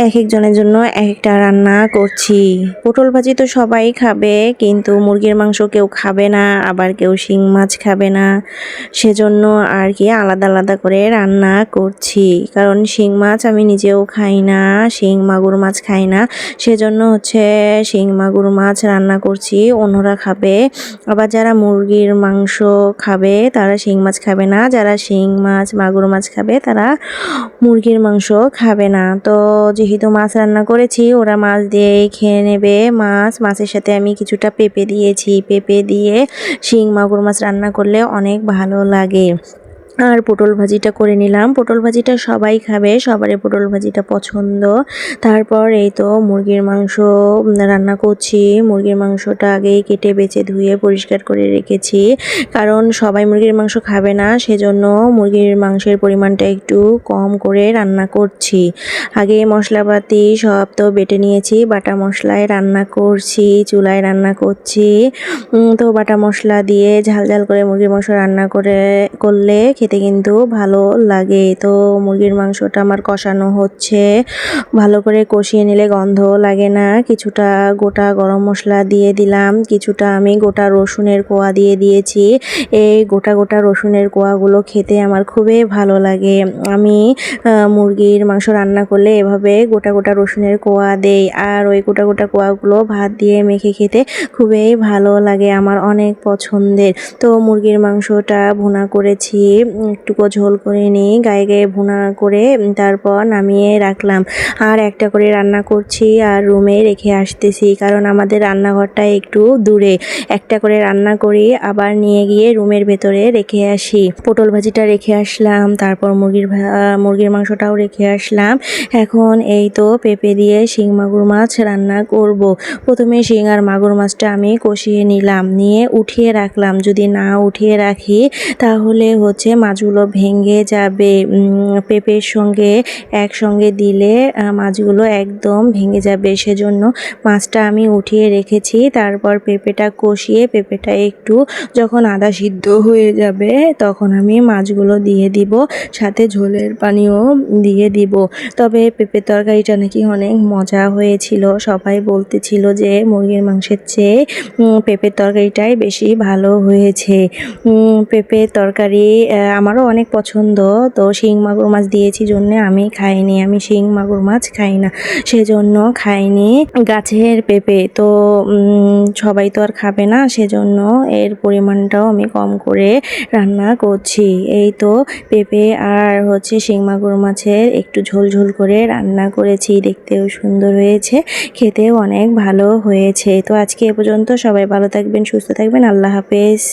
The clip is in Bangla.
এক একজনের জন্য এক একটা রান্না করছি। পটল ভাজি তো সবাই খাবে, কিন্তু মুরগির মাংস কেউ খাবে না, আবার কেউ শিং মাছ খাবে না। সেজন্য আর কি আলাদা আলাদা করে রান্না করছি। কারণ শিং মাছ আমি নিজেও খাই না, শিং মাগুর মাছ খাই না। সেজন্য হচ্ছে শিং মাগুর মাছ রান্না করছি, অন্যরা খাবে। আবার যারা মুরগির মাংস খাবে তারা শিং মাছ খাবে না, যারা শিং মাছ মাগুর মাছ খাবে তারা মুরগির মাংস খাবে না। তো যেহেতু মাছ রান্না করেছি, ওরা মাছ দিয়েই খেয়ে নেবে। মাছের সাথে আমি কিছুটা পেঁপে দিয়েছি। পেঁপে দিয়ে শিং মাগুর মাছ রান্না করলে অনেক ভালো লাগে। আর পটল ভাজিটা করে নিলাম। পটল ভাজিটা সবাই খাবে, সবারই পটল ভাজিটা পছন্দ। তারপর এই তো মুরগির মাংস রান্না করছি। মুরগির মাংসটা আগেই কেটে বেছে ধুয়ে পরিষ্কার করে রেখেছি, কারণ সবাই মুরগির মাংস খাবে না, সেজন্য মুরগির মাংসের পরিমাণটা একটু কম করে রান্না করছি। আগে মশলাপাতি সব তো বেটে নিয়েছি, বাটা মশলায় রান্না করছি, চুলায় রান্না করছি। তো বাটা মশলা দিয়ে ঝাল ঝাল করে মুরগির মাংস রান্না করলে খেতে কিন্তু ভালো লাগে। তো মুরগির মাংসটা আমার কষানো হচ্ছে, ভালো করে কষিয়ে নিলে গন্ধ লাগে না। কিছুটা গোটা গরম মশলা দিয়ে দিলাম, কিছুটা আমি গোটা রসুনের কোয়া দিয়ে দিয়েছি। এই গোটা গোটা রসুনের কোয়াগুলো খেতে আমার খুবই ভালো লাগে। আমি মুরগির মাংস রান্না করলে এভাবে গোটা গোটা রসুনের কোয়া দেই, আর ওই গোটা গোটা কোয়াগুলো ভাত দিয়ে মেখে খেতে খুবই ভালো লাগে, আমার অনেক পছন্দের। তো মুরগির মাংসটা ভুনা করেছি, একটুকু ঝোল করে নিই, গায়ে গায়ে ভুনা করে তারপর নামিয়ে রাখলাম। আর একটা করে রান্না করছি আর রুমে রেখে আসতেছি, কারণ আমাদের রান্নাঘরটা একটু দূরে। একটা করে রান্না করি, আবার নিয়ে গিয়ে রুমের ভেতরে রেখে আসি। পটল ভাজিটা রেখে আসলাম, তারপর মুরগির মাংসটাও রেখে আসলাম। এখন এই তো পেঁপে দিয়ে শিং মাগুর মাছ রান্না করব। প্রথমে শিং আর মাগুর মাছটা আমি কষিয়ে নিলাম, নিয়ে উঠিয়ে রাখলাম। যদি না উঠিয়ে রাখি তাহলে হচ্ছে মাছগুলো ভেঙে যাবে। পেঁপের সঙ্গে একসঙ্গে দিলে মাছগুলো একদম ভেঙে যাবে, সেজন্য মাছটা আমি উঠিয়ে রেখেছি। তারপর পেঁপেটা কষিয়ে পেঁপেটা একটু যখন আধা সিদ্ধ হয়ে যাবে তখন আমি মাছগুলো দিয়ে দিব, সাথে ঝোলের পানিও দিয়ে দিব। তবে পেঁপের তরকারিটা নাকি অনেক মজা হয়েছিল, সবাই বলতেছিল যে মুরগির মাংসের চেয়ে পেঁপের তরকারিটাই বেশি ভালো হয়েছে। পেঁপের তরকারি আমারও অনেক পছন্দ। তো শিং মাগুর মাছ দিয়েছি জন্যে আমি খাইনি, আমি শিং মাগুর মাছ খাই না, সেজন্য খাইনি। গাছের পেঁপে তো সবাই তো আর খাবে না, সেজন্য এর পরিমাণটাও আমি কম করে রান্না করছি। এই তো পেঁপে আর হচ্ছে শিং মাগুর মাছের একটু ঝোল ঝোল করে রান্না করেছি, দেখতেও সুন্দর হয়েছে, খেতেও অনেক ভালো হয়েছে। তো আজকে এ পর্যন্ত, সবাই ভালো থাকবেন, সুস্থ থাকবেন, আল্লাহ হাফেজ।